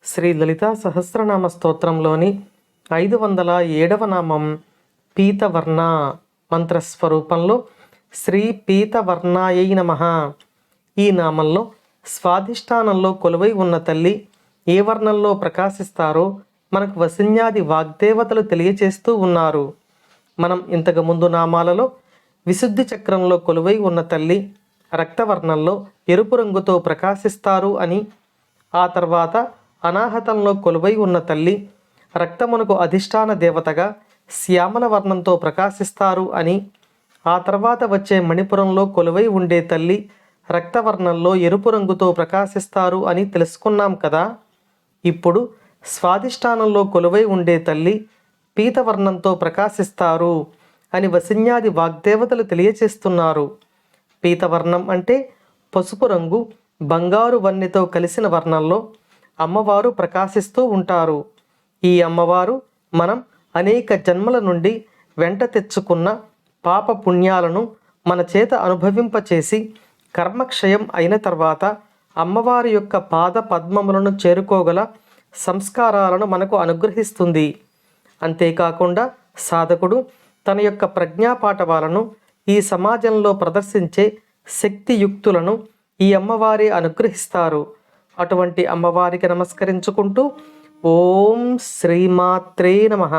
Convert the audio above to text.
శ్రీ లలితా సహస్రనామ స్తోత్రంలోని 507వ నామం పీతవర్ణ మంత్రస్వరూపంలో శ్రీ పీతవర్ణాయై నమః. ఈ నామంలో స్వాధిష్టానంలో కొలువై ఉన్న తల్లి ఏ వర్ణంలో ప్రకాశిస్తారో మనకు వసిన్యాది వాగ్దేవతలు తెలియచేస్తూ ఉన్నారు. మనం ఇంతకుముందు నామాలలో విశుద్ధి చక్రంలో కొలువై ఉన్న తల్లి రక్తవర్ణంలో ఎరుపు రంగుతో ప్రకాశిస్తారు అని, ఆ తర్వాత అనాహతంలో కొలువై ఉన్న తల్లి రక్తమునకు అధిష్టాన దేవతగా శ్యామల వర్ణంతో ప్రకాశిస్తారు అని, ఆ తర్వాత వచ్చే మణిపురంలో కొలువై ఉండే తల్లి రక్తవర్ణంలో ఎరుపు రంగుతో ప్రకాశిస్తారు అని తెలుసుకున్నాం కదా. ఇప్పుడు స్వాధిష్టానంలో కొలువై ఉండే తల్లి పీతవర్ణంతో ప్రకాశిస్తారు అని వసిన్యాది వాగ్దేవతలు తెలియచేస్తున్నారు. పీతవర్ణం అంటే పసుపు రంగు బంగారు వన్నెతో కలిసిన వర్ణంలో అమ్మవారు ప్రకాశిస్తూ ఉంటారు. ఈ అమ్మవారు మనం అనేక జన్మల నుండి వెంట తెచ్చుకున్న పాప పుణ్యాలను మన చేత అనుభవింపచేసి కర్మక్షయం అయిన తర్వాత అమ్మవారి యొక్క పాద పద్మములను చేరుకోగల సంస్కారాలను మనకు అనుగ్రహిస్తుంది. అంతేకాకుండా సాధకుడు తన యొక్క ప్రజ్ఞాపాఠవాలను ఈ సమాజంలో ప్రదర్శించే శక్తియుక్తులను ఈ అమ్మవారి అనుగ్రహిస్తారు. అటువంటి అమ్మవారికి నమస్కరించుకుంటూ ఓం శ్రీమాత్రే నమః.